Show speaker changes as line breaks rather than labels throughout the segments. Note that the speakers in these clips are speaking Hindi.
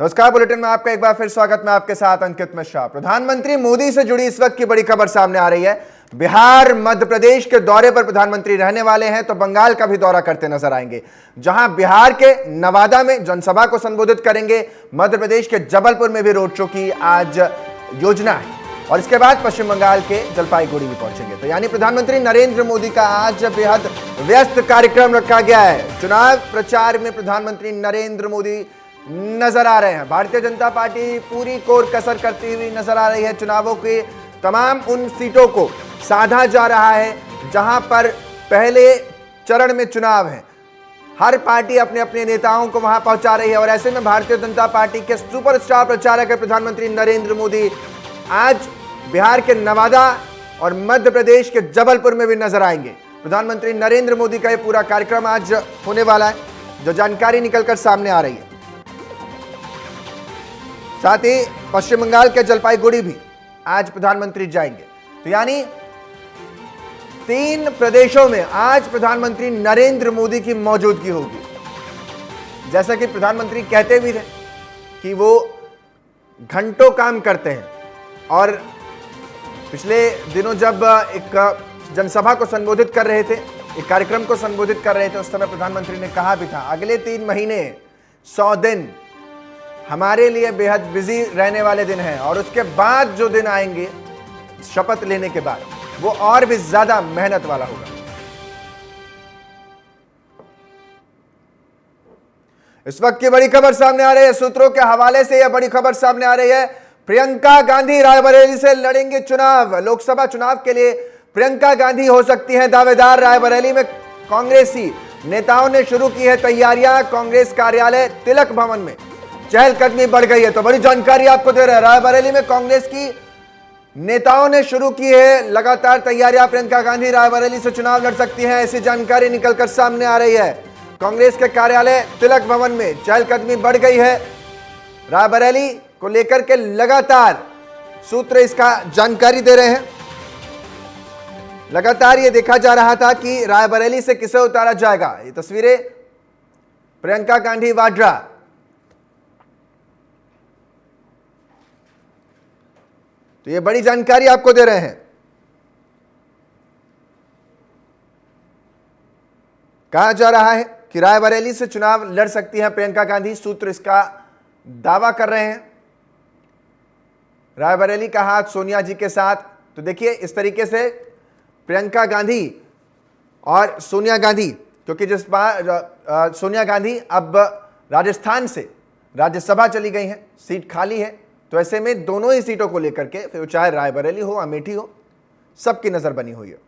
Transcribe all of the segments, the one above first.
नमस्कार, बुलेटिन में आपका एक बार फिर स्वागत। मैं आपके साथ अंकित मिश्रा। प्रधानमंत्री मोदी से जुड़ी इस वक्त की बड़ी खबर सामने आ रही है। बिहार मध्य प्रदेश के दौरे पर प्रधानमंत्री रहने वाले हैं, तो बंगाल का भी दौरा करते नजर आएंगे, जहां बिहार के नवादा में जनसभा को संबोधित करेंगे। मध्य प्रदेश के जबलपुर में भी रोड शो की आज योजना है और इसके बाद पश्चिम बंगाल के जलपाईगुड़ी भी पहुंचेंगे। तो यानी प्रधानमंत्री नरेंद्र मोदी का आज बेहद व्यस्त कार्यक्रम रखा गया है। चुनाव प्रचार में प्रधानमंत्री नरेंद्र मोदी नजर आ रहे हैं। भारतीय जनता पार्टी पूरी कोर कसर करती हुई नजर आ रही है। चुनावों के तमाम उन सीटों को साधा जा रहा है जहां पर पहले चरण में चुनाव है। हर पार्टी अपने अपने नेताओं को वहां पहुंचा रही है और ऐसे में भारतीय जनता पार्टी के सुपरस्टार प्रचारक प्रधानमंत्री नरेंद्र मोदी आज बिहार के नवादा और मध्य प्रदेश के जबलपुर में भी नजर आएंगे। प्रधानमंत्री नरेंद्र मोदी का यह पूरा कार्यक्रम आज होने वाला है, जो जानकारी निकलकर सामने आ रही है। साथ ही पश्चिम बंगाल के जलपाईगुड़ी भी आज प्रधानमंत्री जाएंगे। तो यानी 3 प्रदेशों में आज प्रधानमंत्री नरेंद्र मोदी की मौजूदगी होगी। जैसा कि प्रधानमंत्री कहते भी थे कि वो घंटों काम करते हैं और पिछले दिनों जब एक जनसभा को संबोधित कर रहे थे, एक कार्यक्रम को संबोधित कर रहे थे, उस समय प्रधानमंत्री ने कहा भी था अगले 3 महीने 100 दिन हमारे लिए बेहद बिजी रहने वाले दिन हैं और उसके बाद जो दिन आएंगे शपथ लेने के बाद वो और भी ज्यादा मेहनत वाला होगा। इस वक्त की बड़ी खबर सामने आ रही है। सूत्रों के हवाले से यह बड़ी खबर सामने आ रही है। प्रियंका गांधी रायबरेली से लड़ेंगे चुनाव। लोकसभा चुनाव के लिए प्रियंका गांधी हो सकती हैं दावेदार। रायबरेली में कांग्रेसी नेताओं ने शुरू की है तैयारियां। कांग्रेस कार्यालय तिलक भवन में चहलकदमी बढ़ गई है। तो बड़ी जानकारी आपको दे रहे हैं। रायबरेली में कांग्रेस की नेताओं ने शुरू की है लगातार तैयारियां। प्रियंका गांधी रायबरेली से चुनाव लड़ सकती हैं, ऐसी जानकारी निकलकर सामने आ रही है। कांग्रेस के कार्यालय तिलक भवन में चहलकदमी बढ़ गई है। रायबरेली को लेकर के लगातार सूत्र इसका जानकारी दे रहे हैं। लगातार यह देखा जा रहा था कि रायबरेली से किसे उतारा जाएगा। ये तस्वीरें प्रियंका गांधी वाड्रा, तो ये बड़ी जानकारी आपको दे रहे हैं। कहा जा रहा है कि रायबरेली से चुनाव लड़ सकती हैं प्रियंका गांधी। सूत्र इसका दावा कर रहे हैं। रायबरेली का हाथ सोनिया जी के साथ। तो देखिए इस तरीके से प्रियंका गांधी और सोनिया गांधी, क्योंकि जिस बार सोनिया गांधी अब राजस्थान से राज्यसभा चली गई हैं, सीट खाली है, तो ऐसे में दोनों ही सीटों को लेकर के फिर चाहे रायबरेली हो अमेठी हो, सबकी नजर बनी हुई है।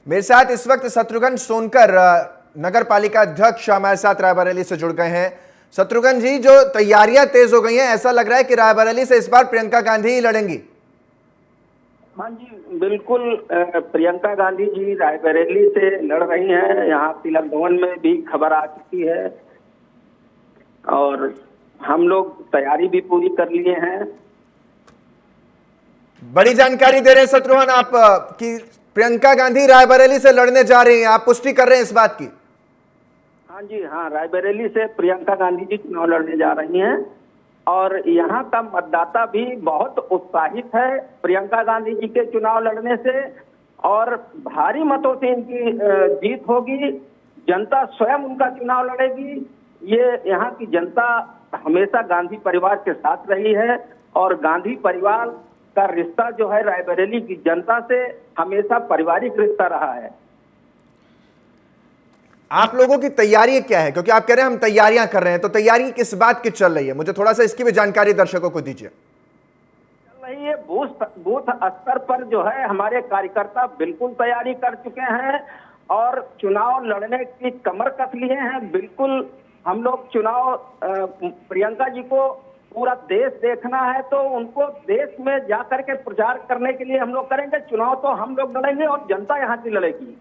मेरे साथ इस वक्त शत्रुघ्न सोनकर नगर पालिका अध्यक्ष हमारे साथ रायबरेली से जुड़ गए हैं। शत्रुघ्न जी, जो तैयारियां तेज हो गई हैं, ऐसा लग रहा है कि रायबरेली से इस बार प्रियंका गांधी ही लड़ेंगी।
हाँ जी, बिल्कुल। प्रियंका गांधी जी रायबरेली से लड़ रही हैं। यहाँ तिलक भवन में भी खबर आ चुकी है और हम लोग तैयारी भी पूरी कर लिए हैं।
बड़ी जानकारी दे रहे हैं शत्रुघ्न आप कि प्रियंका गांधी रायबरेली से लड़ने जा रही हैं, आप पुष्टि कर रहे हैं इस बात की?
हाँ जी, हाँ, रायबरेली से प्रियंका गांधी जी चुनाव लड़ने जा रही हैं और यहाँ का मतदाता भी बहुत उत्साहित है प्रियंका गांधी जी के चुनाव लड़ने से और भारी मतों से इनकी जीत होगी। जनता स्वयं उनका चुनाव लड़ेगी। ये यहाँ की जनता हमेशा गांधी परिवार के साथ रही है और गांधी परिवार का रिश्ता जो है रायबरेली की जनता से हमेशा पारिवारिक रिश्ता रहा है।
आप लोगों की तैयारी क्या है, क्योंकि आप कह रहे हैं हम तैयारियां कर रहे हैं, तो तैयारी किस बात की चल रही है? मुझे थोड़ा सा इसकी भी जानकारी दर्शकों को दीजिए।
चल रही है बूथ स्तर पर जो है हमारे कार्यकर्ता बिल्कुल तैयारी कर चुके हैं और चुनाव लड़ने की कमर कस लिए हैं। बिल्कुल हम लोग चुनाव प्रियंका जी को पूरा देश देखना है तो उनको देश में जाकर के प्रचार करने के लिए हम लोग करेंगे। चुनाव तो हम लोग लड़ेंगे और जनता यहाँ की लड़ेगी।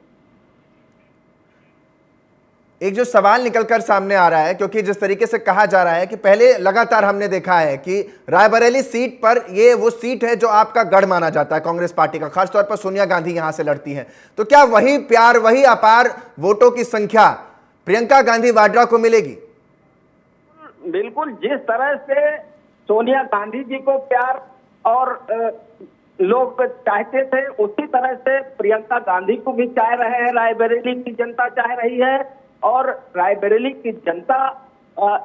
एक जो सवाल निकलकर सामने आ रहा है, क्योंकि जिस तरीके से कहा जा रहा है कि पहले लगातार हमने देखा है कि रायबरेली सीट पर, ये वो सीट है जो आपका गढ़ माना जाता है कांग्रेस पार्टी का, खासतौर पर सोनिया गांधी यहां से लड़ती हैं, तो क्या वही प्यार, वही अपार वोटों की संख्या प्रियंका गांधी वाड्रा को मिलेगी?
बिल्कुल, जिस तरह से सोनिया गांधी जी को प्यार और लोग चाहते थे, उसी तरह से प्रियंका गांधी को भी चाह रहे हैं, रायबरेली की जनता चाह रही है। और रायबरेली की जनता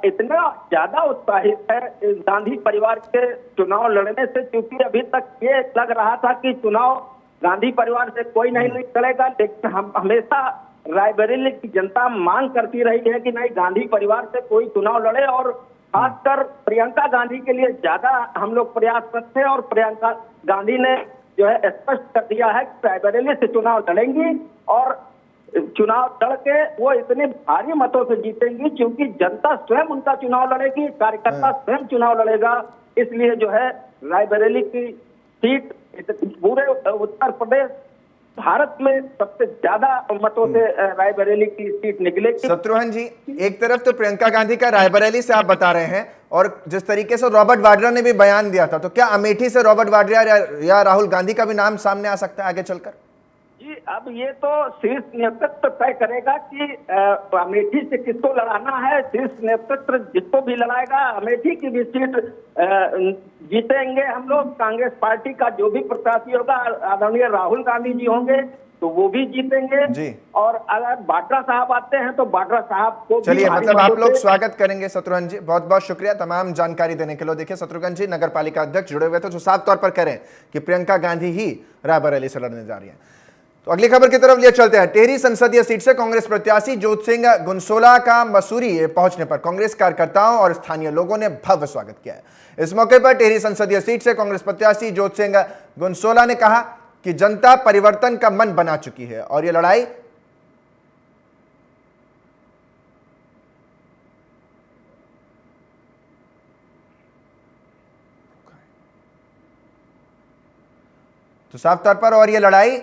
इतना ज्यादा उत्साहित है गांधी परिवार के चुनाव लड़ने से, क्योंकि अभी तक ये लग रहा था कि चुनाव गांधी परिवार से कोई नहीं लड़ेगा, लेकिन हम हमेशा रायबरेली की जनता मांग करती रही है कि नहीं, गांधी परिवार से कोई चुनाव लड़े। और खासकर प्रियंका गांधी के लिए ज्यादा हम लोग प्रयासरत थे, और प्रियंका गांधी ने जो है स्पष्ट कर दिया है कि रायबरेली से चुनाव लड़ेंगी, और चुनाव लड़ के वो इतने भारी मतों से जीतेंगी, क्योंकि जनता स्वयं उनका चुनाव लड़ेगी, कार्यकर्ता स्वयं चुनाव लड़ेगा। इसलिए जो है रायबरेली की सीट पूरे उत्तर प्रदेश, भारत में सबसे ज्यादा मतों से रायबरेली की सीट निकलेगी।
शत्रुघ्न जी, एक तरफ तो प्रियंका गांधी का रायबरेली से आप बता रहे हैं, और जिस तरीके से रॉबर्ट वाड्रा ने भी बयान दिया था, तो क्या अमेठी से रॉबर्ट वाड्रा या राहुल गांधी का भी नाम सामने आ सकता है आगे चलकर?
जी, अब ये तो शीर्ष नेतृत्व तय करेगा कि अमेठी से किसको लड़ाना है। शीर्ष नेतृत्व जिसको भी लड़ाएगा, अमेठी की भी सीट जीतेंगे हम लोग। कांग्रेस पार्टी का जो भी प्रत्याशी होगा, आदरणीय राहुल गांधी जी होंगे, तो वो भी जीतेंगे जी। और अगर वाड्रा साहब आते हैं तो वाड्रा साहब को,
चलिए, मतलब आप लोग स्वागत करेंगे। शत्रुघ्न जी, बहुत बहुत शुक्रिया तमाम जानकारी देने के लिए। देखिए शत्रुघ्न जी नगर पालिका अध्यक्ष जुड़े हुए थे, जो साफ तौर पर करें कि प्रियंका गांधी ही रायबरेली से लड़ने जा रही है। तो अगली खबर की तरफ लिए चलते हैं। टिहरी संसदीय सीट से कांग्रेस प्रत्याशी ज्योत सिंह गुनसोला का मसूरी पहुंचने पर कांग्रेस कार्यकर्ताओं और स्थानीय लोगों ने भव्य स्वागत किया है। इस मौके पर टिहरी संसदीय सीट से कांग्रेस प्रत्याशी ज्योत सिंह गुनसोला ने कहा कि जनता परिवर्तन का मन बना चुकी है और यह लड़ाई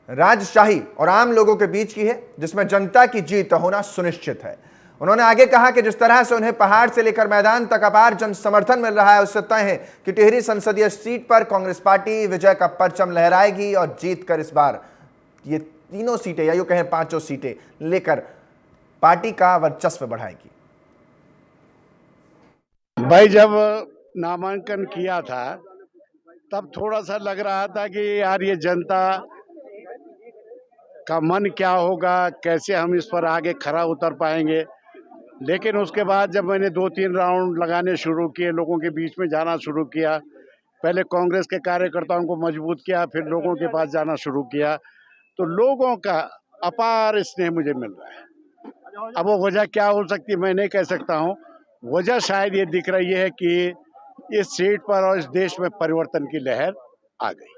राजशाही और आम लोगों के बीच की है, जिसमें जनता की जीत होना सुनिश्चित है। उन्होंने आगे कहा कि जिस तरह से उन्हें पहाड़ से लेकर मैदान तक अपार जन समर्थन मिल रहा है, उससे तय है कि टिहरी संसदीय सीट पर कांग्रेस पार्टी विजय का परचम लहराएगी और जीतकर इस बार ये तीनों सीटें, या यूं कहें पांचों सीटें लेकर पार्टी का वर्चस्व बढ़ाएगी।
भाई, जब नामांकन किया था तब थोड़ा सा लग रहा था कि यार ये जनता का मन क्या होगा, कैसे हम इस पर आगे खरा उतर पाएंगे। लेकिन उसके बाद जब मैंने 2-3 राउंड लगाने शुरू किए, लोगों के बीच में जाना शुरू किया, पहले कांग्रेस के कार्यकर्ताओं को मजबूत किया, फिर लोगों के पास जाना शुरू किया, तो लोगों का अपार स्नेह मुझे मिल रहा है। अब वो वजह क्या हो सकती है मैं नहीं कह सकता हूँ। वजह शायद ये दिख रही है कि इस सीट पर और इस देश में परिवर्तन की लहर आ गई।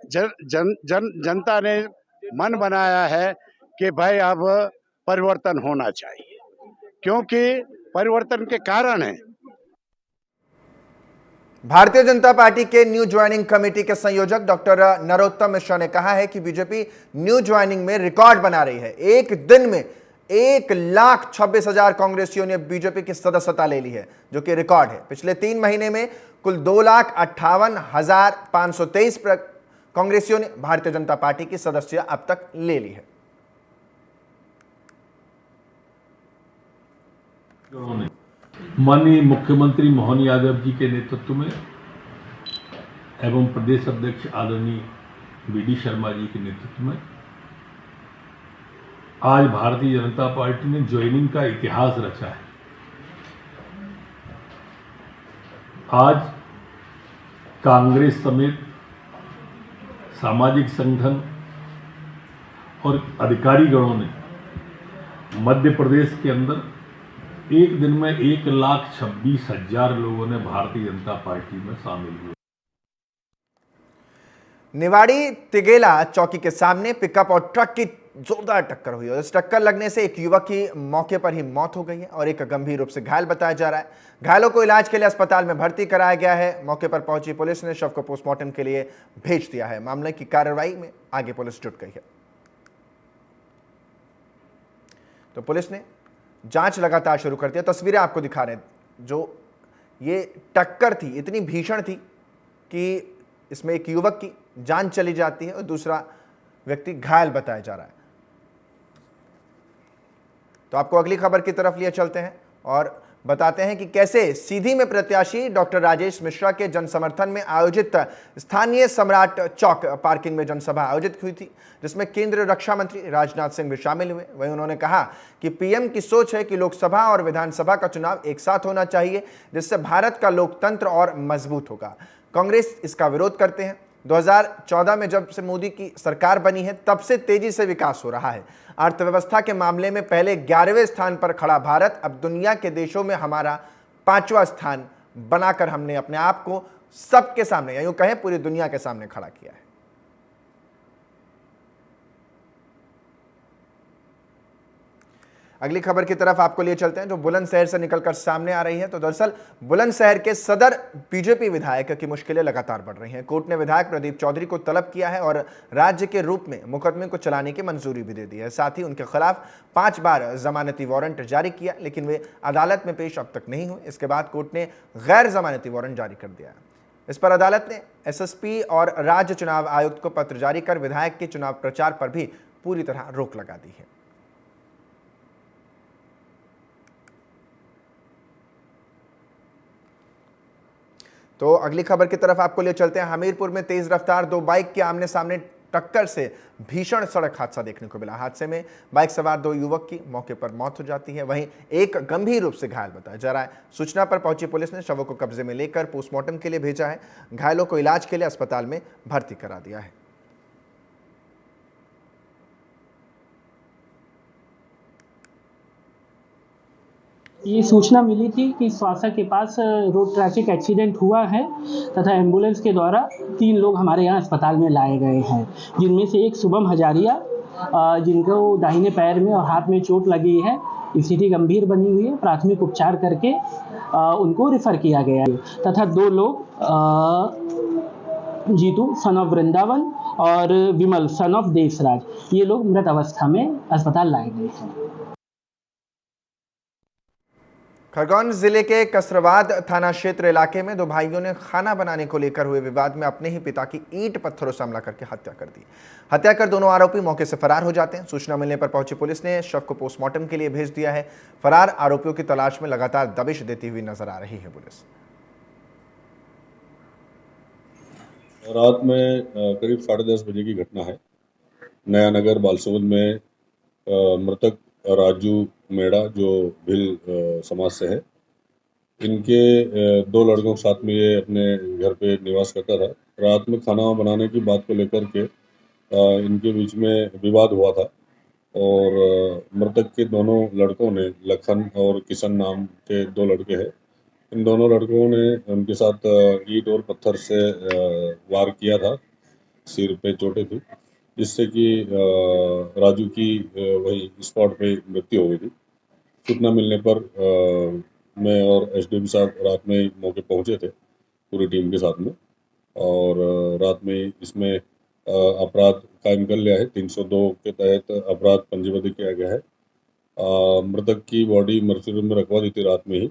जनता ने मन बनाया है कि भाई अब परिवर्तन होना चाहिए, क्योंकि परिवर्तन के कारण है।
भारतीय जनता पार्टी के न्यू ज्वाइनिंग कमेटी के संयोजक डॉक्टर नरोत्तम मिश्रा ने कहा है कि बीजेपी न्यू ज्वाइनिंग में रिकॉर्ड बना रही है। एक दिन में 1,26,000 कांग्रेसियों ने बीजेपी की सदस्यता ले ली है, जो कि रिकॉर्ड है। पिछले 3 महीने में कुल 2,58,523 कांग्रेसियों ने भारतीय जनता पार्टी की सदस्यता अब तक ले ली है।
माननीय मुख्यमंत्री मोहन यादव जी के नेतृत्व में एवं प्रदेश अध्यक्ष आदरणीय वी.डी. शर्मा जी के नेतृत्व में आज भारतीय जनता पार्टी ने ज्वाइनिंग का इतिहास रचा है। आज कांग्रेस समेत सामाजिक संगठन और अधिकारी गणों ने मध्य प्रदेश के अंदर एक दिन में 1,26,000 लोगों ने भारतीय जनता पार्टी में शामिल हुए।
निवाड़ी तिगेला चौकी के सामने पिकअप और ट्रक की जोरदार टक्कर हुई और इस टक्कर लगने से एक युवक की मौके पर ही मौत हो गई है और एक गंभीर रूप से घायल बताया जा रहा है। घायलों को इलाज के लिए अस्पताल में भर्ती कराया गया है। मौके पर पहुंची पुलिस ने शव को पोस्टमार्टम के लिए भेज दिया है। मामले की कार्रवाई में आगे पुलिस जुट गई है। तो पुलिस ने जांच लगातार शुरू कर दिया। तस्वीरें आपको दिखा रहे हैं, जो ये टक्कर थी इतनी भीषण थी कि इसमें एक युवक की जान चली जाती है और दूसरा व्यक्ति घायल बताया जा रहा है। तो आपको अगली खबर की तरफ लिए चलते हैं और बताते हैं कि कैसे सीधी में प्रत्याशी डॉक्टर राजेश मिश्रा के जन समर्थन में आयोजित स्थानीय सम्राट चौक पार्किंग में जनसभा आयोजित हुई थी, जिसमें केंद्रीय रक्षा मंत्री राजनाथ सिंह भी शामिल हुए। वहीं उन्होंने कहा कि पीएम की सोच है कि लोकसभा और विधानसभा का चुनाव एक साथ होना चाहिए, जिससे भारत का लोकतंत्र और मजबूत होगा। कांग्रेस इसका विरोध करते हैं। 2014 में जब से मोदी की सरकार बनी है तब से तेजी से विकास हो रहा है। अर्थव्यवस्था के मामले में पहले 11वें स्थान पर खड़ा भारत अब दुनिया के देशों में हमारा 5वां स्थान बनाकर हमने अपने आप को सबके सामने, या यूं कहें पूरी दुनिया के सामने खड़ा किया है। अगली खबर की तरफ आपको लिए चलते हैं, जो बुलंदशहर से निकलकर सामने आ रही है। तो दरअसल बुलंदशहर के सदर बीजेपी विधायक की मुश्किलें लगातार बढ़ रही हैं। कोर्ट ने विधायक प्रदीप चौधरी को तलब किया है और राज्य के रूप में मुकदमे को चलाने की मंजूरी भी दे दी है। साथ ही उनके खिलाफ 5 बार जमानती वारंट जारी किया, लेकिन वे अदालत में पेश अब तक नहीं हुए। इसके बाद कोर्ट ने गैर जमानती वारंट जारी कर दिया। इस पर अदालत ने एसएसपी और राज्य चुनाव आयुक्त को पत्र जारी कर विधायक के चुनाव प्रचार पर भी पूरी तरह रोक लगा दी है। तो अगली खबर की तरफ आपको ले चलते हैं। हमीरपुर में तेज रफ्तार 2 बाइक के आमने सामने टक्कर से भीषण सड़क हादसा देखने को मिला। हादसे में बाइक सवार 2 युवक की मौके पर मौत हो जाती है, वहीं एक गंभीर रूप से घायल बताया जा रहा है। सूचना पर पहुंची पुलिस ने शवों को कब्जे में लेकर पोस्टमार्टम के लिए भेजा है। घायलों को इलाज के लिए अस्पताल में भर्ती करा दिया है।
ये सूचना मिली थी कि स्वासा के पास रोड ट्रैफिक एक्सीडेंट हुआ है तथा एम्बुलेंस के द्वारा 3 लोग हमारे यहाँ अस्पताल में लाए गए हैं, जिनमें से एक शुभम हजारिया जिनको दाहिने पैर में और हाथ में चोट लगी है। स्थिति गंभीर बनी हुई है। प्राथमिक उपचार करके उनको रेफर किया गया है तथा 2 लोग जीतू सन ऑफ वृंदावन और विमल सन ऑफ देशराज, ये लोग मृत अवस्था में अस्पताल लाए गए हैं।
खरगोन जिले के कसराबाद थाना क्षेत्र इलाके में 2 भाइयों ने खाना बनाने को लेकर हुए विवाद में अपने ही पिता की ईंट पत्थरों से हमला करके हत्या कर दी। हत्या कर दोनों आरोपी मौके से फरार हो जाते हैं। सूचना मिलने पर पहुंची पुलिस ने शव को पोस्टमार्टम के लिए भेज दिया है। फरार आरोपियों की तलाश में लगातार दबिश देती हुई नजर आ रही है पुलिस।
रात में करीब 10:30 बजे की घटना है। नया नगर बालसुगंध में मृतक राजू मेड़ा जो भिल समाज से है, इनके 2 लड़कों के साथ में ये अपने घर पे निवास करता था। रात में खाना बनाने की बात को लेकर के इनके बीच में विवाद हुआ था और मृतक के दोनों लड़कों ने, लखन और किशन नाम के 2 लड़के हैं, इन दोनों लड़कों ने उनके साथ ईंट और पत्थर से वार किया था। सिर पे चोटें थी, जिससे कि राजू की वही स्पॉट पे मृत्यु हो गई थी। सूचना मिलने पर मैं और एसडीएम साहब रात में मौके पहुंचे थे पूरी टीम के साथ में, और रात में इसमें अपराध कायम कर लिया है। 302 के तहत अपराध पंजीबद्ध किया गया है। मृतक की बॉडी मर्चुरी में रखवा दी थी रात में ही।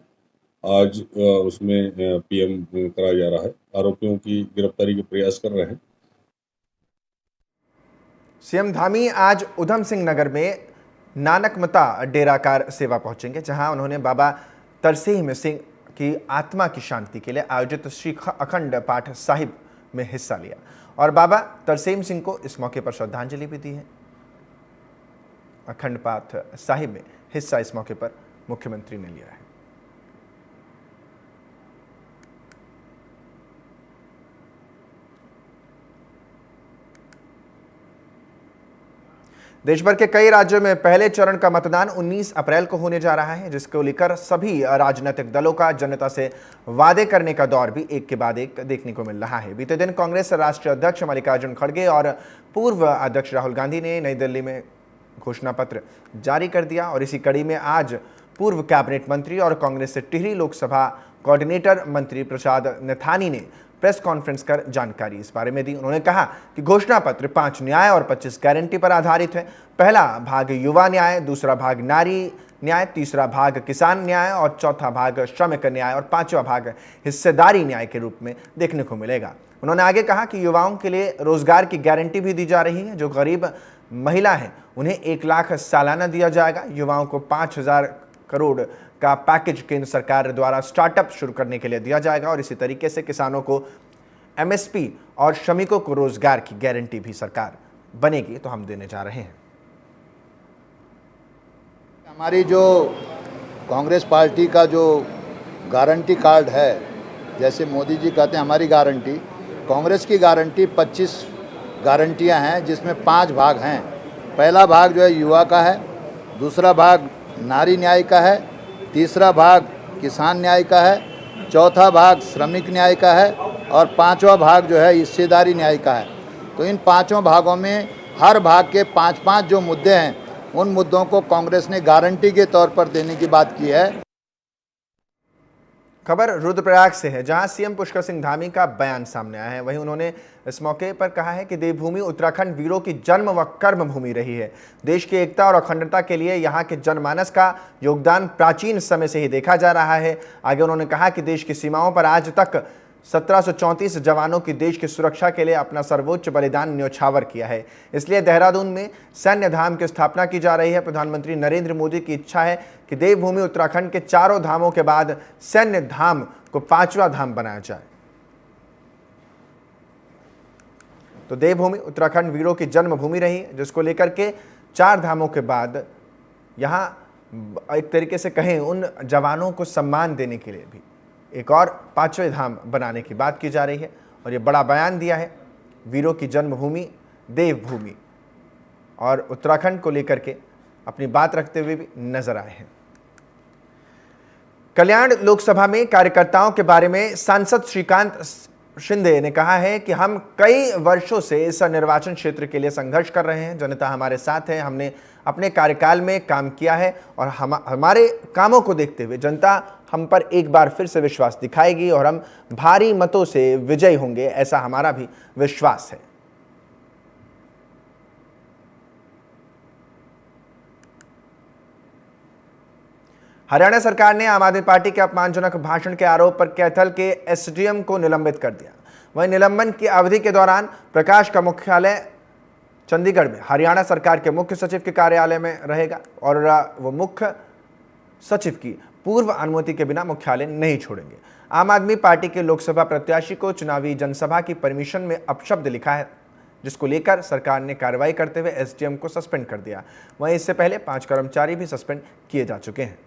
आज उसमें पीएम कराया जा रहा है। आरोपियों की गिरफ्तारी के प्रयास कर रहे हैं।
सीएम धामी आज उधम सिंह नगर में नानकमता डेराकार सेवा पहुंचेंगे, जहां उन्होंने बाबा तरसेम सिंह की आत्मा की शांति के लिए आयोजित श्री अखंड पाठ साहिब में हिस्सा लिया और बाबा तरसेम सिंह को इस मौके पर श्रद्धांजलि भी दी है। अखंड पाठ साहिब में हिस्सा इस मौके पर मुख्यमंत्री ने लिया है। देश भर के कई राज्यों में पहले चरण का मतदान 19 अप्रैल को होने जा रहा है, जिसको लेकर सभी राजनीतिक दलों का जनता से वादे करने का दौर भी एक के बाद एक देखने को मिल रहा है। बीते दिन कांग्रेस राष्ट्रीय अध्यक्ष मल्लिकार्जुन खड़गे और पूर्व अध्यक्ष राहुल गांधी ने नई दिल्ली में घोषणा पत्र जारी कर दिया और इसी कड़ी में आज पूर्व कैबिनेट मंत्री और कांग्रेस से टिहरी लोकसभा कोऑर्डिनेटर मंत्री प्रसाद नथानी ने प्रेस कॉन्फ्रेंस कर जानकारी इस बारे में दी। उन्होंने कहा कि घोषणा पत्र 5 न्याय और 25 गारंटी पर आधारित है। पहला भाग युवा न्याय, दूसरा भाग नारी न्याय, तीसरा भाग किसान न्याय और चौथा भाग श्रमिक न्याय और पांचवा भाग हिस्सेदारी न्याय के रूप में देखने को मिलेगा। उन्होंने आगे कहा कि युवाओं के लिए रोजगार की गारंटी भी दी जा रही है। जो गरीब महिला हैं उन्हें 1 लाख सालाना दिया जाएगा। युवाओं को 5,000 करोड़ का पैकेज केंद्र सरकार द्वारा स्टार्टअप शुरू करने के लिए दिया जाएगा और इसी तरीके से किसानों को एमएसपी और श्रमिकों को रोजगार की गारंटी भी सरकार बनेगी तो हम देने जा रहे हैं।
हमारी जो कांग्रेस पार्टी का जो गारंटी कार्ड है, जैसे मोदी जी कहते हैं हमारी गारंटी, कांग्रेस की गारंटी 25 गारंटियां हैं जिसमें 5 भाग हैं। पहला भाग जो है युवा का है, दूसरा भाग नारी न्याय का है, तीसरा भाग किसान न्याय का है, चौथा भाग श्रमिक न्याय का है और पांचवा भाग जो है हिस्सेदारी न्याय का है। तो इन पांचों भागों में हर भाग के 5-5 जो मुद्दे हैं उन मुद्दों को कांग्रेस ने गारंटी के तौर पर देने की बात की है।
खबर रुद्रप्रयाग से है, जहां सीएम पुष्कर सिंह धामी का बयान सामने आया है। वहीं उन्होंने इस मौके पर कहा है कि देवभूमि उत्तराखंड वीरों की जन्म व कर्म भूमि रही है। देश की एकता और अखंडता के लिए यहां के जनमानस का योगदान प्राचीन समय से ही देखा जा रहा है। आगे उन्होंने कहा कि देश की सीमाओं पर आज तक 1734 जवानों की देश की सुरक्षा के लिए अपना सर्वोच्च बलिदान न्योछावर किया है। इसलिए देहरादून में सैन्य धाम की स्थापना की जा रही है। प्रधानमंत्री नरेंद्र मोदी की इच्छा है कि देवभूमि उत्तराखंड के 4 धामों के बाद सैन्य धाम को 5वां धाम बनाया जाए। तो देवभूमि उत्तराखंड वीरों की जन्मभूमि रही, जिसको लेकर के 4 धामों के बाद यहां एक तरीके से कहें उन जवानों को सम्मान देने के लिए भी एक और 5वें धाम बनाने की बात की जा रही है। और ये बड़ा बयान दिया है वीरों की जन्मभूमि देवभूमि और उत्तराखंड को लेकर के अपनी बात रखते हुए भी नजर आए हैं। कल्याण लोकसभा में कार्यकर्ताओं के बारे में सांसद श्रीकांत शिंदे ने कहा है कि हम कई वर्षों से इस निर्वाचन क्षेत्र के लिए संघर्ष कर रहे हैं। जनता हमारे साथ है, हमने अपने कार्यकाल में काम किया है और हमारे कामों को देखते हुए जनता हम पर एक बार फिर से विश्वास दिखाएगी और हम भारी मतों से विजयी होंगे, ऐसा हमारा भी विश्वास है। हरियाणा सरकार ने आम आदमी पार्टी के अपमानजनक भाषण के आरोप पर कैथल के एसडीएम को निलंबित कर दिया। वहीं निलंबन की अवधि के दौरान प्रकाश का मुख्यालय चंडीगढ़ में हरियाणा सरकार के मुख्य सचिव के कार्यालय में रहेगा और वो मुख्य सचिव की पूर्व अनुमति के बिना मुख्यालय नहीं छोड़ेंगे। आम आदमी पार्टी के लोकसभा प्रत्याशी को चुनावी जनसभा की परमिशन में अपशब्द लिखा है, जिसको लेकर सरकार ने कार्रवाई करते हुए एसडीएम को सस्पेंड कर दिया। वहीं इससे पहले 5 कर्मचारी भी सस्पेंड किए जा चुके हैं।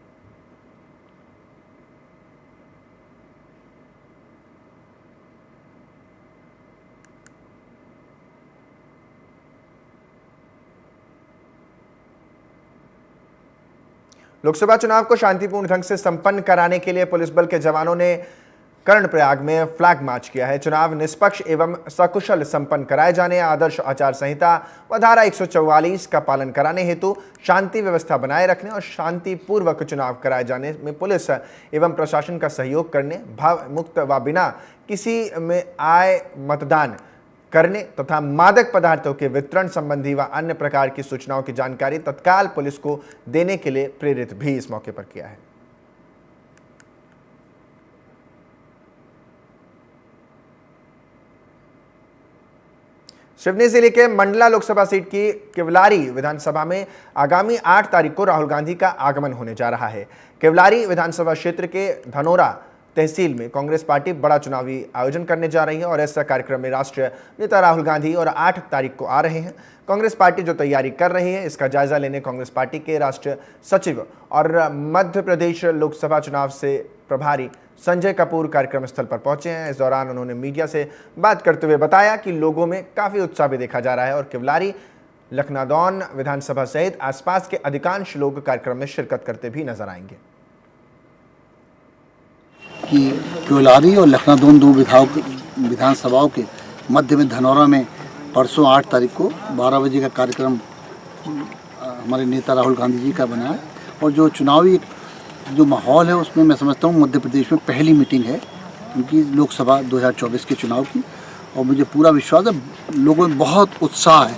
लोकसभा चुनाव को शांतिपूर्ण ढंग से संपन्न कराने के लिए पुलिस बल के जवानों ने कर्णप्रयाग में फ्लैग मार्च किया है। चुनाव निष्पक्ष एवं सकुशल संपन्न कराए जाने, आदर्श आचार संहिता व धारा 144 का पालन कराने हेतु शांति व्यवस्था बनाए रखने और शांतिपूर्वक चुनाव कराए जाने में पुलिस एवं प्रशासन का सहयोग करने, भाव मुक्त व बिना किसी में आय मतदान करने तथा मादक पदार्थों के वितरण संबंधी व अन्य प्रकार की सूचनाओं की जानकारी तत्काल पुलिस को देने के लिए प्रेरित भी इस मौके पर किया है। सिवनी जिले के मंडला लोकसभा सीट की केवलारी विधानसभा में आगामी 8 तारीख को राहुल गांधी का आगमन होने जा रहा है। केवलारी विधानसभा क्षेत्र के धनोरा तहसील में कांग्रेस पार्टी बड़ा चुनावी आयोजन करने जा रही है और इस कार्यक्रम में राष्ट्रीय नेता राहुल गांधी और 8 तारीख को आ रहे हैं। कांग्रेस पार्टी जो तैयारी कर रही है इसका जायजा लेने कांग्रेस पार्टी के राष्ट्रीय सचिव और मध्य प्रदेश लोकसभा चुनाव से प्रभारी संजय कपूर कार्यक्रम स्थल पर पहुंचे हैं। इस दौरान उन्होंने मीडिया से बात करते हुए बताया कि लोगों में काफी उत्साह भी देखा जा रहा है और केवलारी, लखनादौन विधानसभा सहित आसपास के अधिकांश लोग कार्यक्रम में शिरकत करते भी नजर आएंगे।
कि केवलारी और लखनादौन 2 विधानसभाओं के मध्य में धनौरा में परसों 8 तारीख को 12 बजे का कार्यक्रम हमारे नेता राहुल गांधी जी का बना है और जो चुनावी जो माहौल है उसमें मैं समझता हूँ मध्य प्रदेश में पहली मीटिंग है उनकी लोकसभा 2024 के चुनाव की और मुझे पूरा विश्वास है लोगों में बहुत उत्साह है।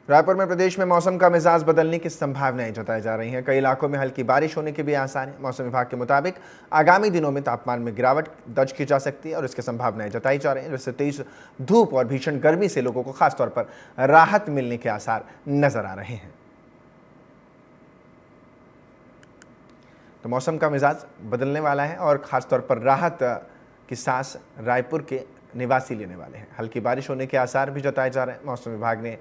रायपुर में प्रदेश में मौसम का मिजाज बदलने की संभावनाएं जताई जा रही हैं। कई इलाकों में हल्की बारिश होने के भी आसार हैं। मौसम विभाग के मुताबिक आगामी दिनों में तापमान में गिरावट दर्ज की जा सकती है और इसकी संभावनाएं जताई जा रही हैं, जिससे तेज धूप और भीषण गर्मी से लोगों को खासतौर पर राहत मिलने के आसार नजर आ रहे हैं। तो मौसम का मिजाज बदलने वाला है और खासतौर पर राहत की सांस रायपुर के निवासी लेने वाले हैं। हल्की बारिश होने के आसार भी जताए जा रहे हैं। मौसम विभाग ने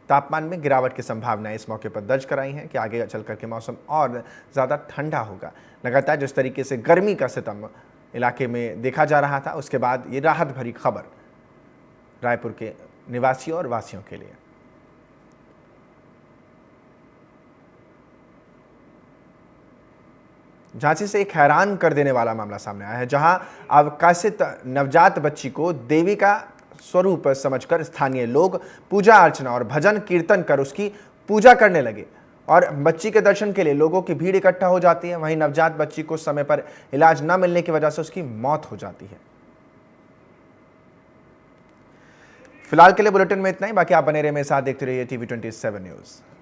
तापमान में गिरावट की संभावनाएं इस मौके पर दर्ज कराई हैं कि आगे चल करके मौसम और ज़्यादा ठंडा होगा। लगातार जिस तरीके से गर्मी का सितम इलाके में देखा जा रहा था, उसके बाद ये राहत भरी खबर रायपुर के निवासियों और वासियों के लिए। झांसी से एक हैरान कर देने वाला मामला सामने आया है, जहां अवकाशित नवजात बच्ची को देवी का स्वरूप समझकर स्थानीय लोग पूजा अर्चना और भजन कीर्तन कर उसकी पूजा करने लगे और बच्ची के दर्शन के लिए लोगों की भीड़ इकट्ठा हो जाती है। वहीं नवजात बच्ची को समय पर इलाज न मिलने की वजह से उसकी मौत हो जाती है। फिलहाल के लिए बुलेटिन में इतना ही। बाकी आप बने रहिए मेरे साथ, देखते रहिए TV27 न्यूज़।